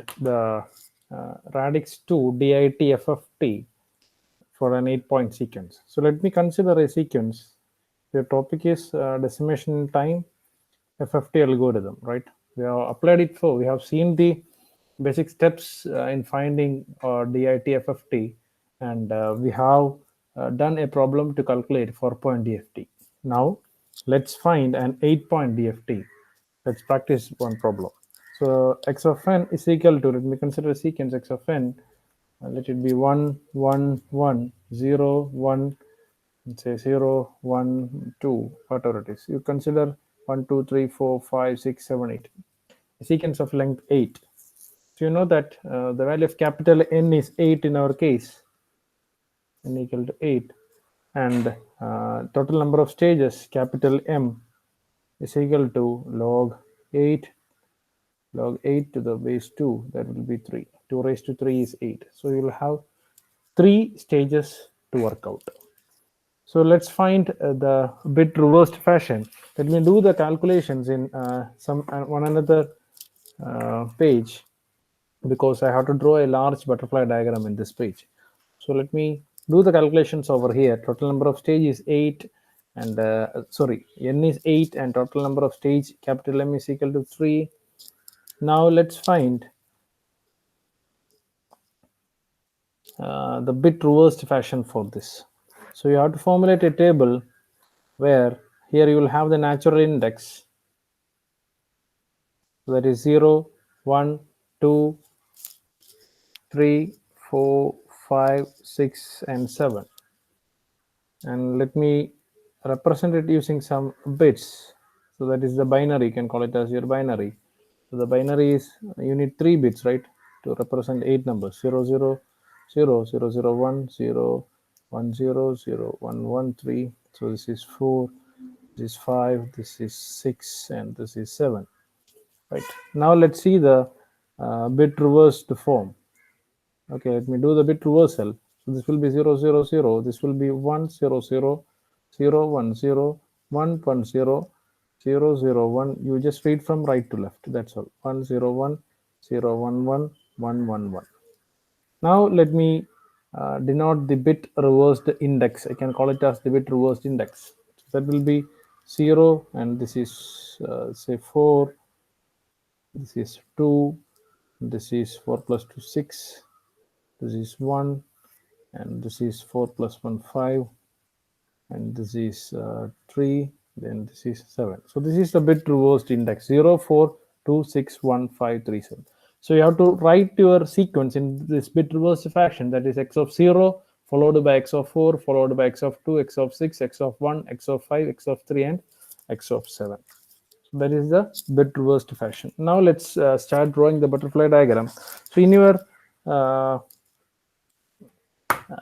find the radix 2 DIT FFT for an 8-point sequence. So let me consider a sequence. The topic is decimation in time FFT algorithm, right? We have applied it for, we have seen the basic steps in finding DIT FFT, and we have done a problem to calculate 4-point DFT. Now let's find an 8-point DFT. Let's practice one problem. So x of n is equal to, let me consider a sequence x of n, let it be 1, 1, 1, 0, 1, say 0, 1, 2, whatever it is. You consider 1, 2, 3, 4, 5, 6, 7, 8. A sequence of length 8. So you know that the value of capital N is 8 in our case, n equal to 8. And total number of stages, capital M, is equal to log 8 to the base 2, that will be 3. 2 raised to 3 is 8. So you will have 3 stages to work out. So let's find the bit reversed fashion. Let me do the calculations in one another page, because I have to draw a large butterfly diagram in this page. So let me do the calculations over here. Total number of stage is 8, and n is 8, and total number of stage capital M is equal to 3. Now let's find the bit reversed fashion for this. So you have to formulate a table where here you will have the natural index, that is 0, 1, 2, 3, 4, 5, 6, and 7. And let me represent it using some bits. So that is the binary, you can call it as your binary. So the binary is, you need 3 bits, right, to represent 8 numbers: 0, 0, 0, 0, 0, 1, 0, 1, 0, 0, 1, 1, 3. So this is 4, this is 5, this is 6, and this is 7. Right. Now let's see the bit reversed form. Okay, let me do the bit reversal. So this will be 0, 0, 0. This will be 1, 0, 0, 0, 1, 0, 1, 1, 0, 0, 0, 1. You just read from right to left. That's all. 1, 0, 1, 0, 1, 1, 1, 1, 1. Now let me denote the bit reversed index. I can call it as the bit reversed index. So that will be 0, and this is say 4. This is 2. This is 4 plus 2, 6. This is 1, and this is 4 plus 1, 5, and this is 3, then this is 7. So this is the bit reversed index: 0, 4, 2, 6, 1, 5, 3, 7. So you have to write your sequence in this bit reversed fashion, that is x of 0 followed by x of 4 followed by x of 2, x of 6, x of 1, x of 5, x of 3, and x of 7. So that is the bit reversed fashion. Now let's start drawing the butterfly diagram. So in your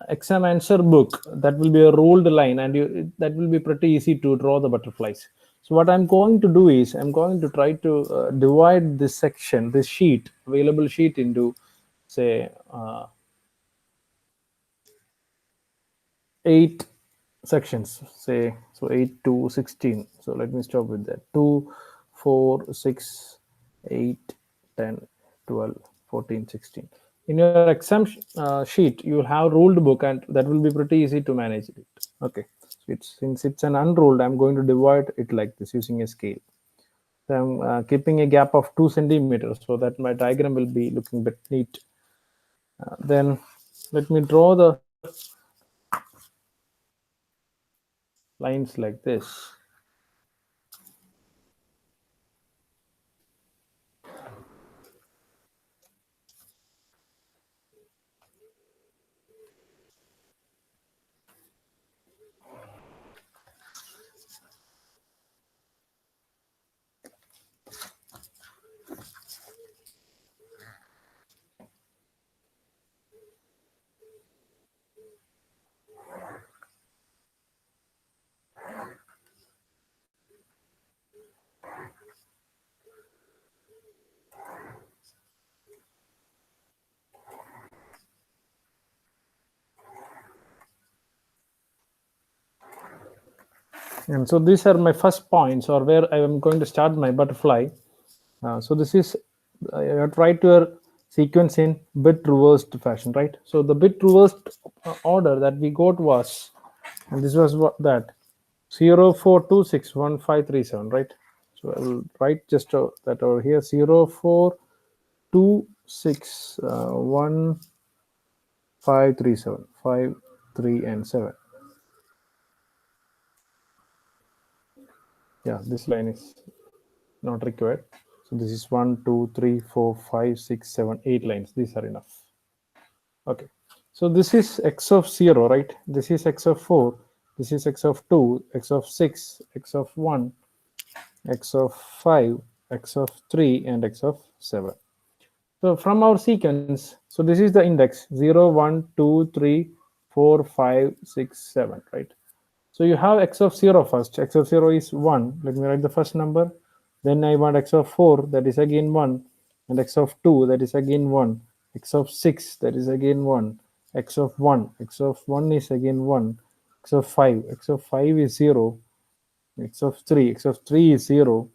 exam answer book, that will be a ruled line, and that will be pretty easy to draw the butterflies. So what I'm going to do is I'm going to try to divide this section, this sheet, available sheet, into say 8 sections, say, so 8 to 16. So let me stop with that. 2, 4, 6, 8, 10, 12, 14, 16. In your exam sheet, you will have ruled book, and that will be pretty easy to manage it. Okay, so since it's an unruled, I'm going to divide it like this using a scale. So I'm keeping a gap of 2 centimeters so that my diagram will be looking a bit neat. Then let me draw the lines like this. And so these are my first points, or where I am going to start my butterfly. So this is, you have to write your sequence in bit reversed fashion, right? So the bit reversed order that we got was, and this was what that 04261537, right? So I will write just that over here, 04261537, 5, 3 and 7. Yeah, this line is not required. So this is 1, 2, 3, 4, 5, 6, 7, 8 lines. These are enough. Okay. So this is x of 0, right? This is x of 4. This is x of 2, x of 6, x of 1, x of 5, x of 3, and x of 7. So from our sequence, so this is the index 0, 1, 2, 3, 4, 5, 6, 7, right? So you have x of 0 first. X of 0 is 1. Let me write the first number. Then I want x of 4, that is again 1. And x of 2, that is again 1. X of 6, that is again 1. X of 1. X of 1 is again 1. X of 5. X of 5 is 0. X of 3. X of 3 is 0.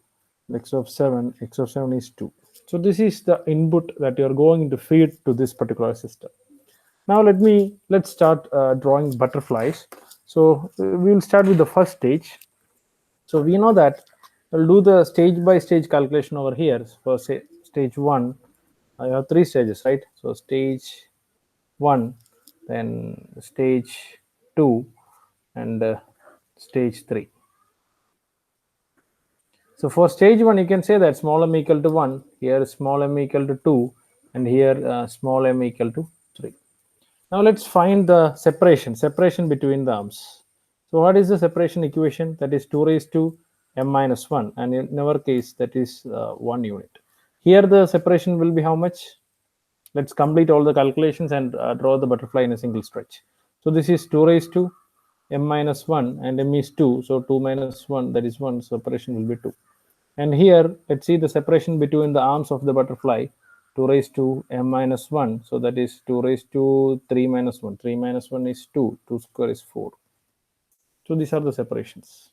X of 7. X of 7 is 2. So this is the input that you are going to feed to this particular system. Now let's start drawing butterflies. So we will start with the first stage. So we know that we'll do the stage by stage calculation over here. For say stage 1, I have 3 stages, right? So stage 1, then stage 2, and stage 3. So for stage 1, you can say that small m equal to 1, here small m equal to 2, and here small m equal to 3. Now let's find the separation between the arms. So what is the separation equation? That is 2 raised to m minus 1, and in our case that is 1 unit. Here the separation will be how much? Let's complete all the calculations and draw the butterfly in a single stretch. So this is 2 raised to m minus 1, and m is 2, so 2 minus 1, that is 1, separation will be 2. And here let's see the separation between the arms of the butterfly, 2 raised to m minus 1, so that is 2 raised to 3 minus 1. 3 minus 1 is 2, 2 square is 4. So these are the separations,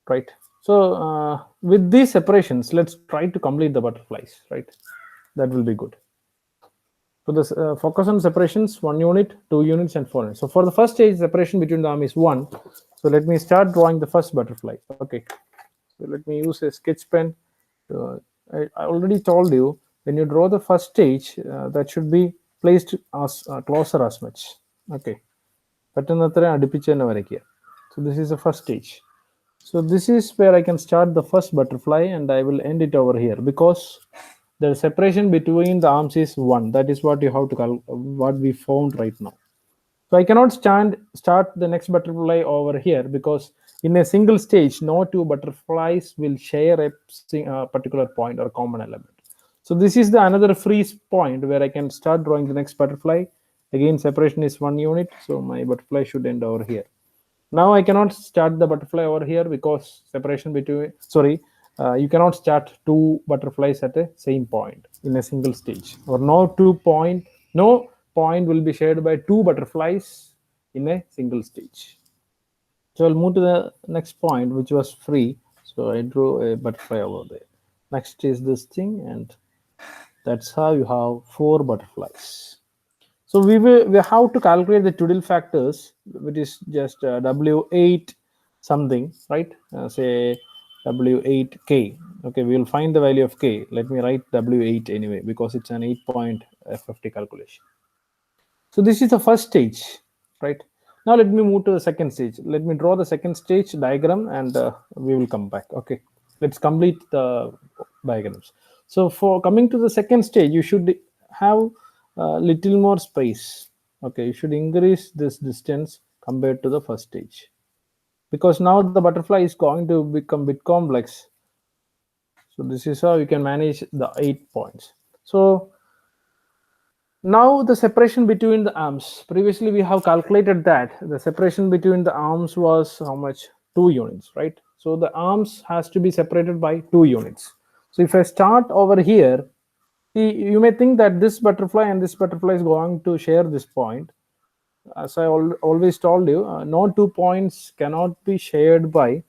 right? So with these separations, let's try to complete the butterflies, right? That will be good. So this focus on separations, 1 unit, 2 units, and 4 units. So for the first stage, separation between the arm is 1. So let me start drawing the first butterfly. Okay. So let me use a sketch pen. I already told you, when you draw the first stage, that should be placed as closer as much. Okay. So this is the first stage. So this is where I can start the first butterfly, and I will end it over here, because the separation between the arms is 1. That is what you have to call, what we found right now. So I cannot start the next butterfly over here, because in a single stage, no two butterflies will share a particular point or common element. So this is the another freeze point where I can start drawing the next butterfly. Again, separation is 1 unit, so my butterfly should end over here. Now I cannot start the butterfly over here, because separation between, you cannot start two butterflies at the same point in a single stage, or no point will be shared by two butterflies in a single stage. So I'll move to the next point, which was free. So I drew a butterfly over there. Next is this thing, and that's how you have 4 butterflies. So we have to calculate the Tudel factors, which is just W8 something, right? Say W8K. Okay, we will find the value of K. Let me write W8 anyway, because it's an 8-point FFT calculation. So this is the first stage, right? Now let me move to the second stage. Let me draw the second stage diagram, and we will come back. Okay, let's complete the diagrams. So for coming to the second stage, you should have a little more space. Okay, you should increase this distance compared to the first stage, because now the butterfly is going to become a bit complex. So this is how you can manage the 8 points. So now the separation between the arms, previously we have calculated that the separation between the arms was how much? 2 units, right? So the arms has to be separated by 2 units. So if I start over here, you may think that this butterfly and this butterfly is going to share this point. As I always told you, no 2 points cannot be shared by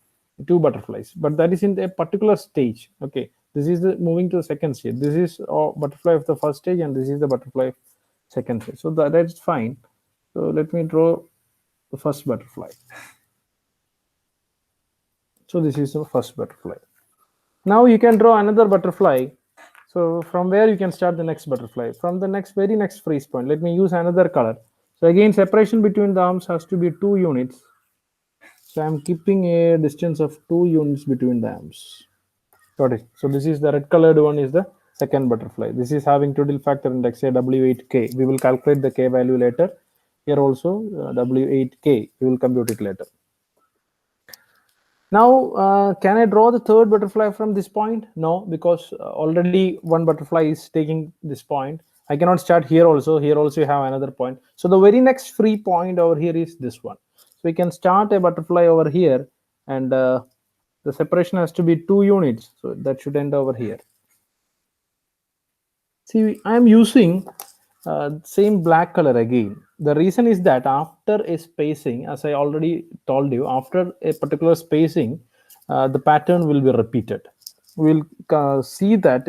2 butterflies, but that is in a particular stage. Okay, This is the moving to the second stage. This is butterfly of the first stage, and this is the butterfly of second stage. So that's fine. So let me draw the first butterfly. So this is the first butterfly. Now you can draw another butterfly. So from where you can start the next butterfly, from the very next freeze point. Let me use another color. So again, separation between the arms has to be 2 units. So I'm keeping a distance of 2 units between the arms. Got it. So this is the red colored one, is the second butterfly. This is having twiddle factor index, say W8K. We will calculate the K value later. Here also W8K, we will compute it later. Now, can I draw the third butterfly from this point? No, because already one butterfly is taking this point. I cannot start here also. Here also you have another point. So the very next free point over here is this one. So we can start a butterfly over here, and the separation has to be 2 units. So that should end over here. See, I am using same black color again. The reason is that after a spacing, as I already told you, after a particular spacing, the pattern will be repeated. We'll see that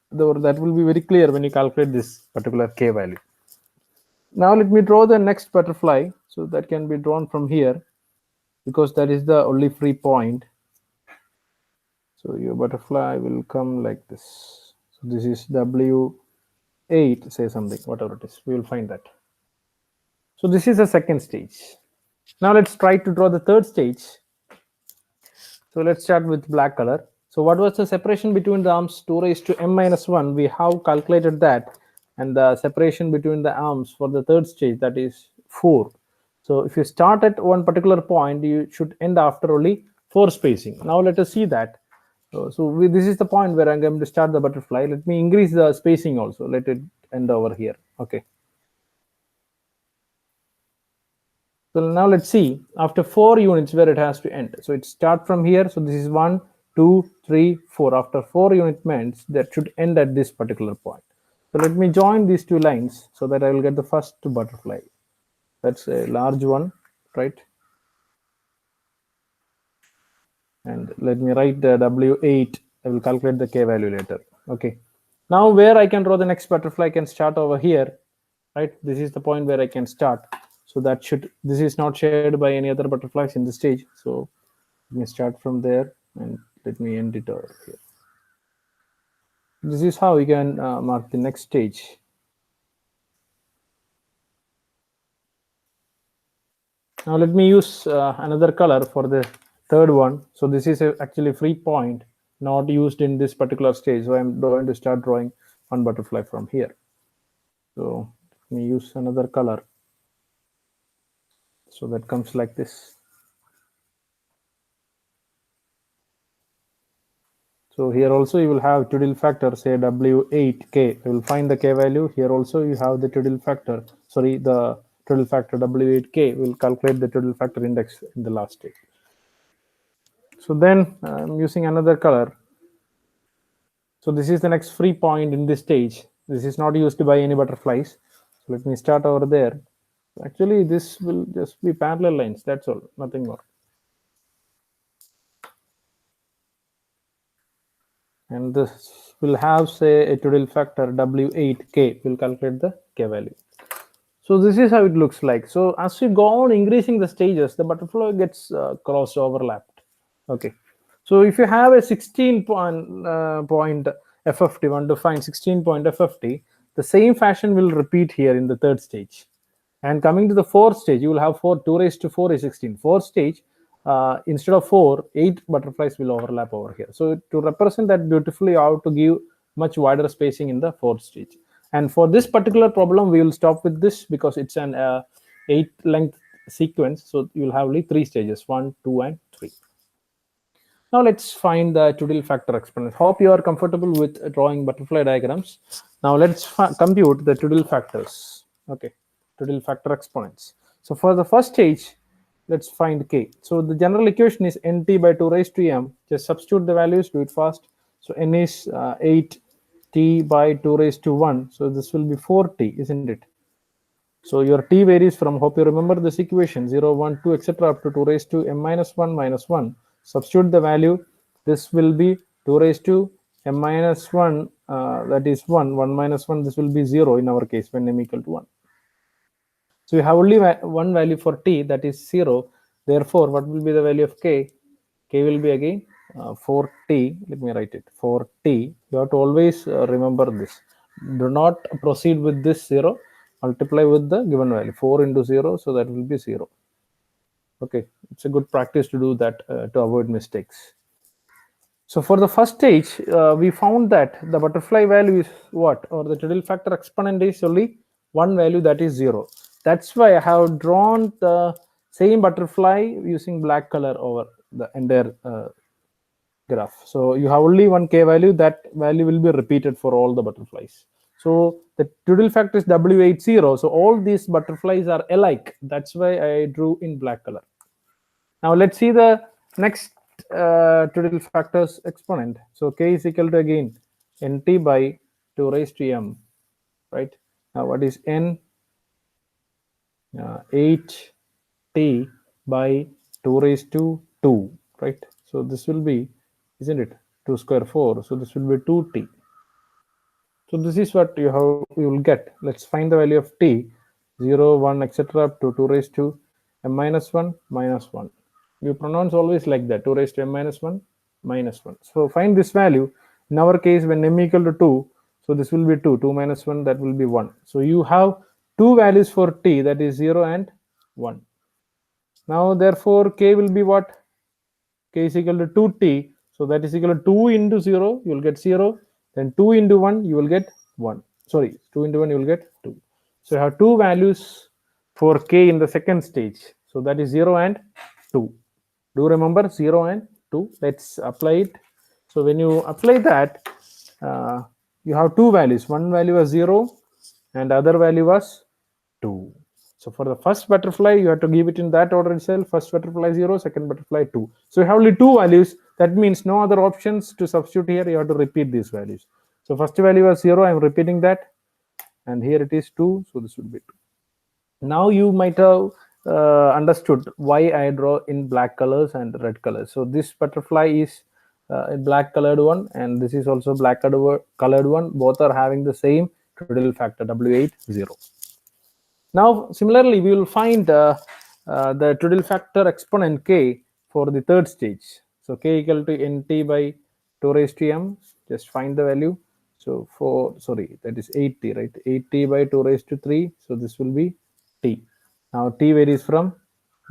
that will be very clear when you calculate this particular K value. Now let me draw the next butterfly. So that can be drawn from here, because that is the only free point. So your butterfly will come like this. So this is W8, say something, whatever it is, we will find that. So this is the second stage. Now let's try to draw the third stage. So let's start with black color. So what was the separation between the arms? 2 raised to m minus 1. We have calculated that, and the separation between the arms for the third stage, that is 4. So if you start at one particular point, you should end after only 4 spacing. Now let us see that. So this is the point where I'm going to start the butterfly. Let me increase the spacing also. Let it end over here. Okay. So now let's see after 4 units where it has to end. So it start from here. So this is 1, 2, 3, 4. After 4 unit means that should end at this particular point. So let me join these 2 lines so that I will get the first butterfly. That's a large one, right? And let me write the W8. I will calculate the K value later. Okay. Now where I can draw the next butterfly, I can start over here, right? This is the point where I can start. So that this is not shared by any other butterflies in the stage. So let me start from there and let me end it over here. This is how you can mark the next stage. Now let me use another color for the third one. So this is actually free point, not used in this particular stage. So I'm going to start drawing one butterfly from here. So let me use another color. So that comes like this. So here also you will have twiddle factor, say W8K. You will find the K value. Here also you have the twiddle factor. Sorry, the twiddle factor W8K. We will calculate the twiddle factor index in the last stage. So then I'm using another color. So this is the next free point in this stage. This is not used by any butterflies. So let me start over there. Actually, this will just be parallel lines. That's all, nothing more. And this will have, say, a twiddle factor W8K. We'll calculate the K value. So this is how it looks like. So as you go on increasing the stages, the butterfly gets cross overlapped. Okay. So if you have a 16 point FFT, want to find 16 point FFT, the same fashion will repeat here in the third stage. And coming to the fourth stage, you will have 2 raised to 4 is 16. Fourth stage, instead of 4, 8 butterflies will overlap over here. So to represent that beautifully, you have to give much wider spacing in the fourth stage. And for this particular problem, we will stop with this because it's an 8 length sequence. So you will have only 3 stages, 1, 2, and 3. Now let's find the twiddle factor exponent. Hope you are comfortable with drawing butterfly diagrams. Now let's compute the twiddle factors. Okay, twiddle factor exponents. So for the first stage, let's find K. So the general equation is nt by 2 raised to m. Just substitute the values, do it fast. So n is 8t by 2 raised to 1. So this will be 4t, isn't it? So your t varies from, hope you remember this equation, 0, 1, 2, etc. up to 2 raised to m minus 1 minus 1. Substitute the value. This will be 2 raised to m minus 1, that is 1, 1 minus 1, this will be 0 in our case when m equal to 1. So we have only one value for t, that is 0. Therefore, what will be the value of k? K will be again for t. Let me write it. For t, you have to always remember this. Do not proceed with this 0. Multiply with the given value. 4 into 0, so that will be 0. Okay, it's a good practice to do that to avoid mistakes. So for the first stage, we found that the butterfly value is what? Or the Twiddle factor exponent is only one value, that is 0. That's why I have drawn the same butterfly using black color over the entire graph. So you have only one k value, that value will be repeated for all the butterflies. So the Twiddle factor is W80. So all these butterflies are alike. That's why I drew in black color. Now let's see the next Twiddle factors exponent. So k is equal to again nt by 2 raised to m, right? Now what is n? 8t by 2 raised to 2, right? So this will be, isn't it, 2 square 4, so this will be 2t. So this is what you will get. Let's find the value of t, 0, 1, etc. up to 2 raised to m minus 1 minus 1. You pronounce always like that, 2 raised to m minus 1 minus 1. So find this value. In our case, when m equal to 2, so this will be 2, 2 minus 1, that will be 1. So you have two values for t, that is 0 and 1. Now therefore k will be what? K is equal to 2t, so that is equal to 2 into 0, you will get 0, then 2 into 1, you will get 1. Sorry, 2 into 1, you will get 2. So you have two values for k in the second stage, so that is 0 and 2. Do you remember 0 and 2? Let's apply it. So when you apply that, you have two values. One value was 0 and other value was 2. So for the first butterfly, you have to give it in that order itself. First butterfly 0, second butterfly 2. So you have only two values. That means no other options to substitute here. You have to repeat these values. So first value was 0. I am repeating that. And here it is 2. So this will be 2. Now you might have understood why I draw in black colors and red colors. So this butterfly is a black colored one, and this is also black colored one. Both are having the same Twiddle factor W80. Now similarly, we will find the Twiddle factor exponent k for the third stage. So k equal to nt by 2 raised to m. Just find the value. So that is 8t, right? 8t by 2 raised to 3. So this will be t. Now t varies from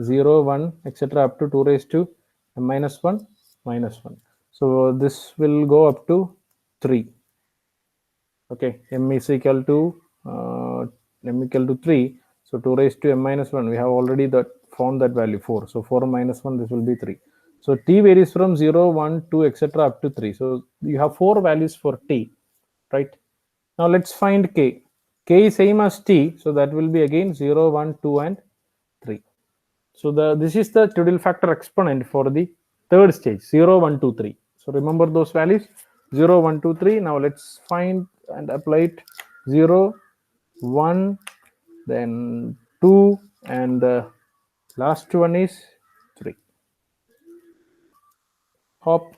0, 1, etc. up to 2 raised to m minus 1 minus 1. So this will go up to 3. Okay, m is equal to 3. So 2 raised to m minus 1, we have already found that value 4. So 4 minus 1, this will be 3. So t varies from 0, 1, 2, etc. up to 3. So you have 4 values for t, right? Now let's find k. K is same as t, so that will be again 0, 1, 2, and 3. So this is the Twiddle factor exponent for the third stage, 0, 1, 2, 3. So remember those values, 0, 1, 2, 3. Now let's find and apply it. 0, 1, then 2, and the last one is 3. Hope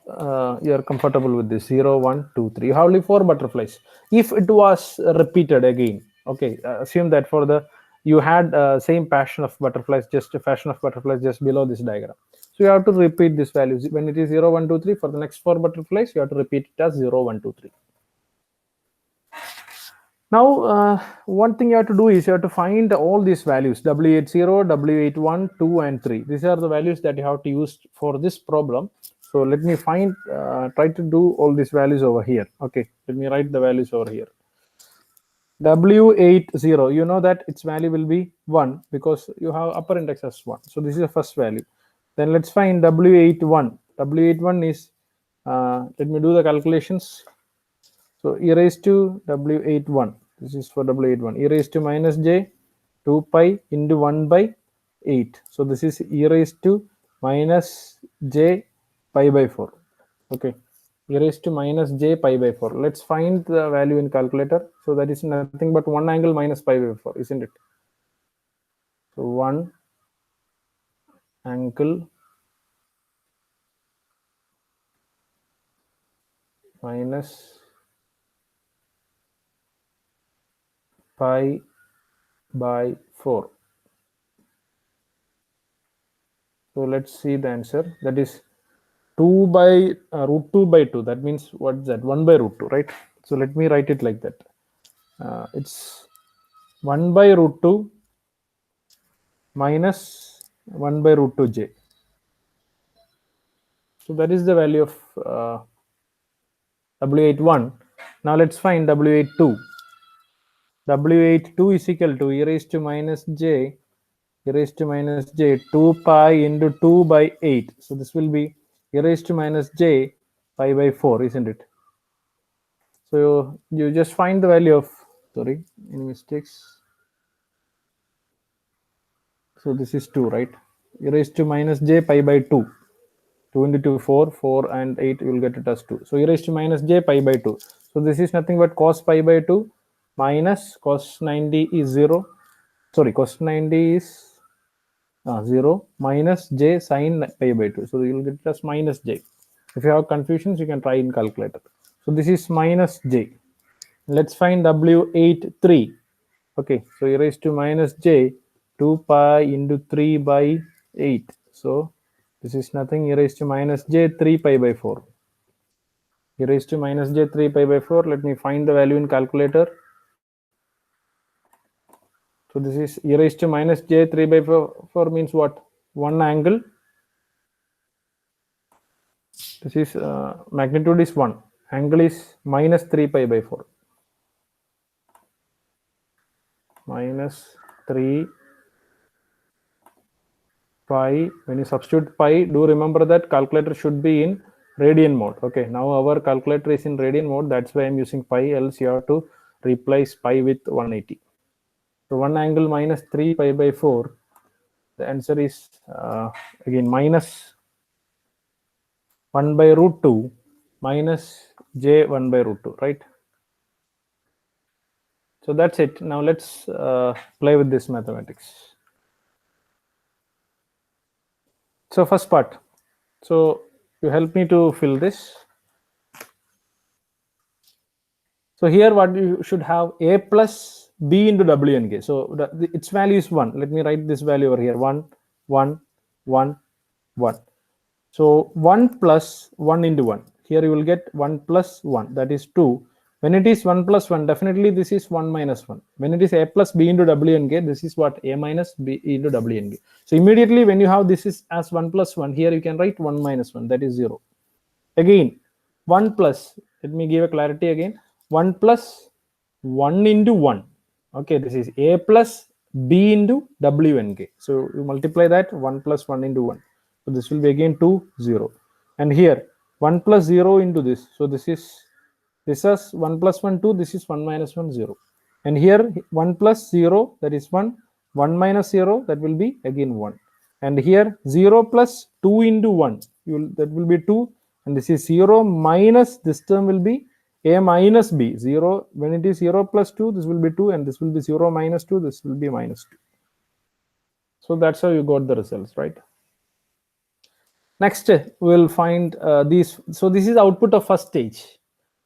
you are comfortable with this. 0, 1, 2, 3. You have only 4 butterflies. If it was repeated again, okay, assume that for the you had same fashion of butterflies, just a fashion of butterflies just below this diagram. So you have to repeat these values. When it is 0, 1, 2, 3, for the next 4 butterflies, you have to repeat it as 0, 1, 2, 3. Now, one thing you have to do is you have to find all these values, W80, W81, 2, and 3. These are the values that you have to use for this problem. So let me try to do all these values over here. Okay, let me write the values over here. W80, you know that its value will be 1 because you have upper index as 1. So this is the first value. Then let's find W81. W81 is, let me do the calculations. So e raised to W81, this is for W81, e raised to minus j 2 pi into 1 by 8. So this is e raised to minus j pi by 4. Okay, e raised to minus j pi by 4. Let's find the value in calculator. So that is nothing but 1 angle minus pi by 4, isn't it? So 1 angle minus pi by 4. So let's see the answer. That is 2 by root 2 by 2. That means what's that? 1 by root 2, right? So let me write it like that. It's 1 by root 2 minus 1 by root 2j. So that is the value of W81. Now let's find W82. W82 is equal to e raised to minus j 2 pi into 2 by 8. So this will be e raised to minus j pi by 4, isn't it? So you just find the value of, sorry, any mistakes? So this is 2, right? E raised to minus j pi by 2. 2 into 2, 4, 4 and 8, you will get it as 2. So e raised to minus j pi by 2. So this is nothing but cos pi by 2 minus cos 90 is 0. Sorry, cos 90 is 0 minus j sine pi by 2. So you will get it as minus j. If you have confusions, you can try in calculator. So this is minus j. Let's find W83. Okay, so e raised to minus j 2 pi into 3 by 8. So this is nothing, e raised to minus j 3 pi by 4. E raised to minus j 3 pi by 4. Let me find the value in calculator. So this is e raised to minus j 3 by 4 means what? One angle. This is magnitude is 1. Angle is minus 3 pi by 4. Minus 3 pi. When you substitute pi, do remember that calculator should be in radian mode. Okay, now our calculator is in radian mode. That's why I'm using pi, else you have to replace pi with 180. So one angle minus 3 pi by 4. The answer is again minus 1 by root 2 minus j 1 by root 2, right? So that's it. Now let's play with this mathematics. So first part. So you help me to fill this. So here what you should have a plus b into w and k. So its value is 1. Let me write this value over here. 1, 1, 1, 1. So 1 plus 1 into 1. Here you will get 1 plus 1. That is 2. When it is 1 plus 1, definitely this is 1 minus 1. When it is a plus b into w and k, this is what? A minus b into w and k. So immediately when you have this is as 1 plus 1, here you can write 1 minus 1. That is 0. Again, 1 plus, let me give a clarity again. 1 plus 1 into 1. Okay, this is a plus b into w and k. So you multiply that 1 plus 1 into 1. So this will be again 2, 0. And here 1 plus 0 into this. So this is 1 plus 1, 2. This is 1 minus 1, 0. And here 1 plus 0, that is 1. 1 minus 0, that will be again 1. And here 0 plus 2 into 1, that will be 2. And this is 0 minus, this term will be a minus b. 0, when it is 0 plus 2, this will be 2. And this will be 0 minus 2, this will be minus 2. So that's how you got the results, right? Next, we'll find these. So this is output of first stage.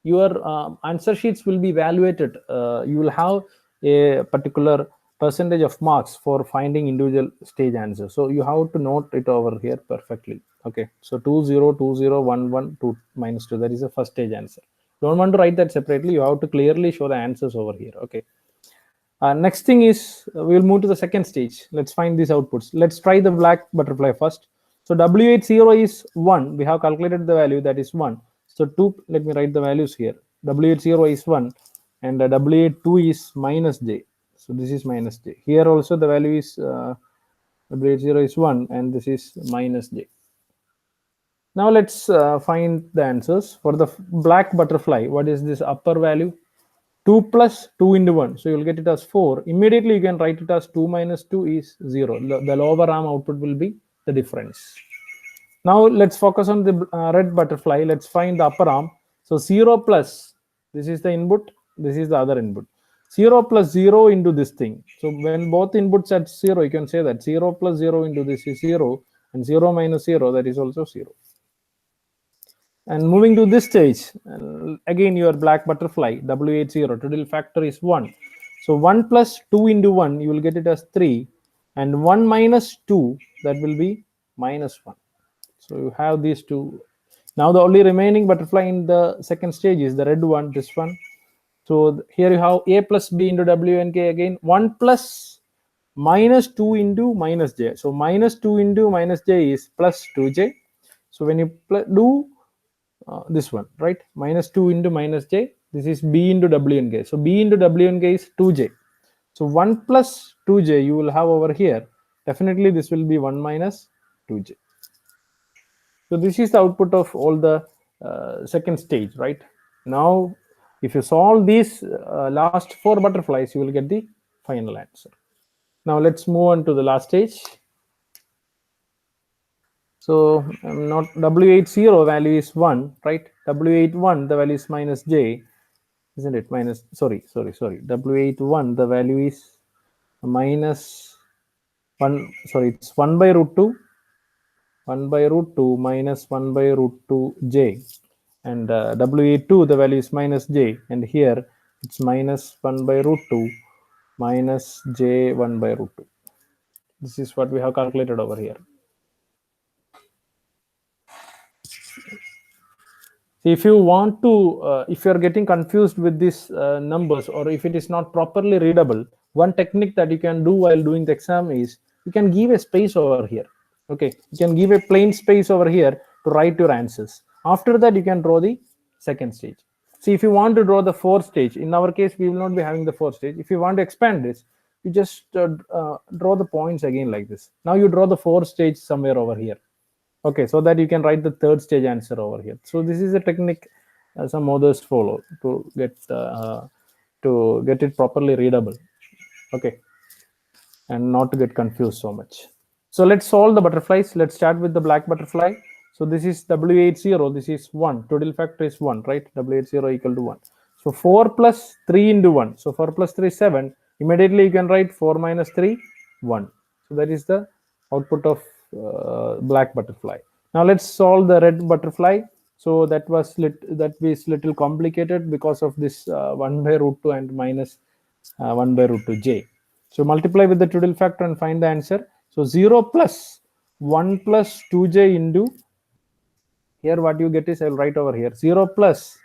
Your answer sheets will be evaluated. You will have a particular percentage of marks for finding individual stage answers. So you have to note it over here perfectly. Okay, so 2, 0, 2, 0, 1, 1, 2, minus 2. That is the first stage answer. Don't want to write that separately. You have to clearly show the answers over here. Okay. Next thing is we'll move to the second stage. Let's find these outputs. Let's try the black butterfly first. So W80 is 1. We have calculated the value, that is 1. So 2, let me write the values here. W80 is 1 and W82 is minus j. So this is minus j. Here also the value is W80 is 1 and this is minus j. Now let's find the answers. For the black butterfly, what is this upper value? 2 plus 2 into 1. So you'll get it as 4. Immediately you can write it as 2 minus 2 is 0. The lower arm output will be the difference. Now let's focus on the red butterfly. Let's find the upper arm. So 0 plus, this is the input, this is the other input. 0 plus 0 into this thing. So when both inputs are 0, you can say that 0 plus 0 into this is 0 and 0 minus 0, that is also 0. And moving to this stage, again your black butterfly, W80, total factor is 1. So 1 plus 2 into 1, you will get it as 3. And 1 minus 2, that will be minus 1. So you have these two. Now the only remaining butterfly in the second stage is the red one, this one. So here you have A plus B into W and K again. 1 plus minus 2 into minus J. So minus 2 into minus J is plus 2J. So when you do this one, right? Minus 2 into minus J. This is B into W and K. So B into W and K is 2J. So 1 plus 2J you will have over here. Definitely this will be 1 minus 2J. So this is the output of all the second stage, right? Now, if you solve these last 4 butterflies, you will get the final answer. Now let's move on to the last stage. So not W80 value is 1, right? W81 the value is minus J, isn't it? Minus, sorry. W81 the value is minus 1, sorry, it's 1 by root 2. 1 by root 2 minus 1 by root 2 J. And W82 the value is minus J, and here it's minus 1 by root 2 minus J 1 by root 2. This is what we have calculated over here. See, if you want to, if you are getting confused with these numbers, or if it is not properly readable, one technique that you can do while doing the exam is you can give a space over here. Okay, you can give a plain space over here to write your answers. After that, you can draw the second stage. See, if you want to draw the fourth stage, in our case, we will not be having the fourth stage. If you want to expand this, you just draw the points again like this. Now you draw the fourth stage somewhere over here. Okay, so that you can write the third stage answer over here. So this is a technique some others follow to get it properly readable. Okay, and not to get confused so much. So let's solve the butterflies. Let's start with the black butterfly. So this is W80, this is 1. Total factor is 1, right? W80 equal to 1. So 4 plus 3 into 1. So 4 plus 3 is 7. Immediately you can write 4 minus 3, 1. So that is the output of black butterfly. Now let's solve the red butterfly. So that was little complicated because of this 1 by root 2 and minus 1 by root 2 J. So multiply with the total factor and find the answer. So 0 plus 1 plus 2J into, here what you get is, I will write over here, 0 plus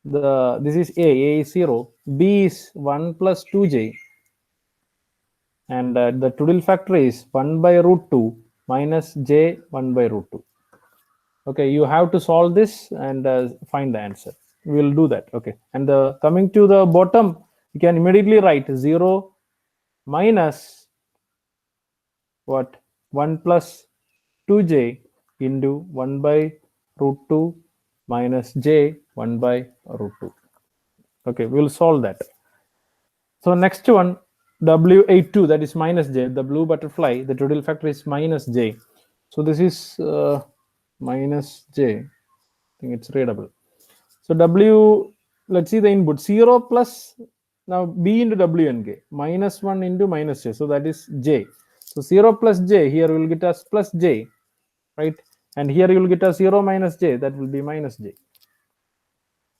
this is A is 0, B is 1 plus 2J, and the total factor is 1 by root 2 minus J 1 by root 2. Okay, you have to solve this and find the answer. We will do that. Okay, and coming to the bottom, you can immediately write 0 minus what, 1 plus 2J into 1 by root 2 minus J 1 by root 2. Okay, we will solve that. So next one, W82, that is minus J, the blue butterfly, the total factor is minus J. So this is minus J. I think it's readable. So W, let's see the input, 0 plus, now B into W and K, minus 1 into minus J, so that is J. So 0 plus J, here will get us plus J, right? And here you will get a 0 minus J, that will be minus J.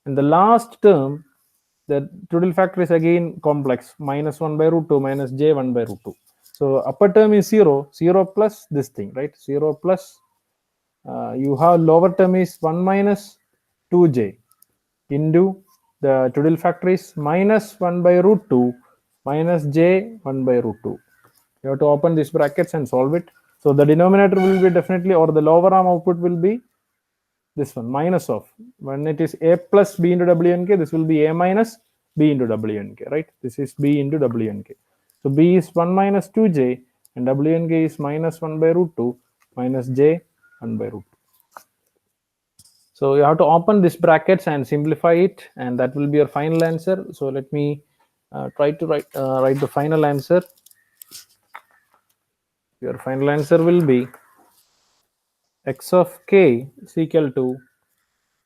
And the last term, the total factor is again complex, minus 1 by root 2 minus J 1 by root 2. So upper term is 0, 0 plus this thing, right? 0 plus, you have lower term is 1 minus 2J into the total factor is minus 1 by root 2 minus J 1 by root 2. You have to open these brackets and solve it. So the denominator will be definitely, or the lower arm output will be this one, minus of, when it is A plus B into W and K, this will be A minus B into W and K, right? This is B into W and K. So B is 1 minus 2J and W and K is minus 1 by root 2 minus J 1 by root 2. So you have to open these brackets and simplify it, and that will be your final answer. So let me try to write the final answer. Your final answer will be x of k is equal to,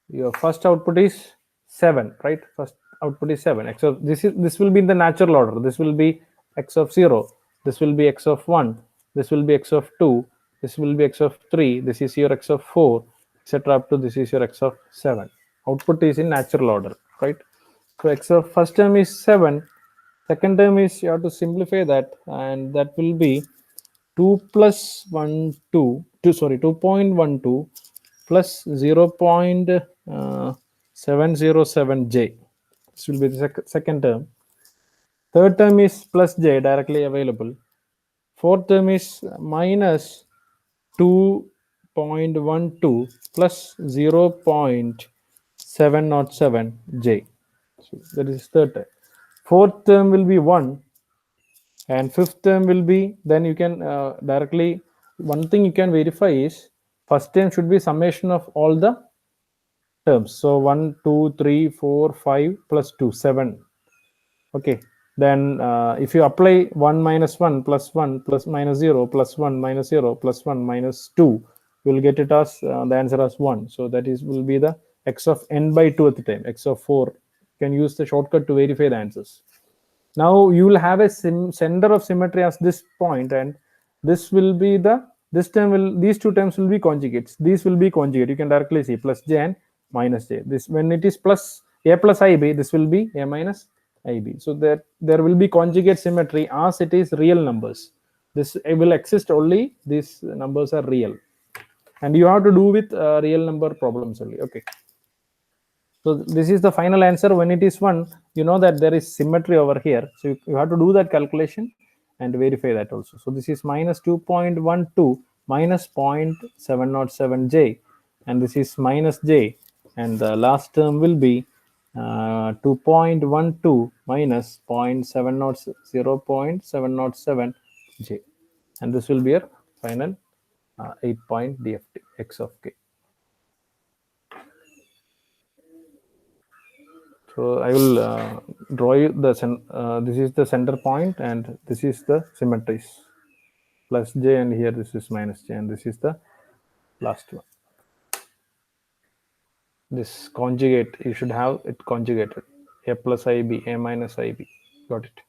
your first output is 7, right? First output is 7. X of this will be in the natural order. This will be x of 0. This will be x of 1. This will be x of 2. This will be x of 3. This is your x of 4. etc. up to this is your x of 7. Output is in natural order, right? So x of first term is 7. Second term is, you have to simplify that, and that will be 2 plus 1 2 2 sorry 2.12 plus 0.707j. This will be the second term. Third term is plus j directly available. Fourth term is minus 2.12 plus 0.707 j. So that is third term. Fourth term will be 1, and fifth term will be, then you can directly, one thing you can verify is first term should be summation of all the terms. So 1 2 3 4 5 plus 2 7. Okay, then if you apply 1 minus 1 plus 1 plus minus 0 plus 1 minus 0 plus 1 minus 2, you will get it as the answer as 1. So that is will be the x of n by 2 at the time, x of 4. You can use the shortcut to verify the answers. Now you will have a center of symmetry as this point, and this will be the, this term will, these two terms will be conjugates. These will be conjugate. You can directly see plus j and minus j. This, when it is plus a plus ib, this will be a minus ib. So there will be conjugate symmetry as it is real numbers. This will exist only these numbers are real, and you have to do with real number problems only. Okay. So this is the final answer. When it is 1, you know that there is symmetry over here. So you have to do that calculation and verify that also. So this is minus 2.12 minus 0.707j, and this is minus j, and the last term will be 2.12 minus 0.707j, and this will be your final 8-point DFT x of k. So I will draw you the this is the center point, and this is the symmetries, plus j, and here this is minus j, and this is the last one. This conjugate, you should have it conjugated, a plus ib, a minus ib. Got it?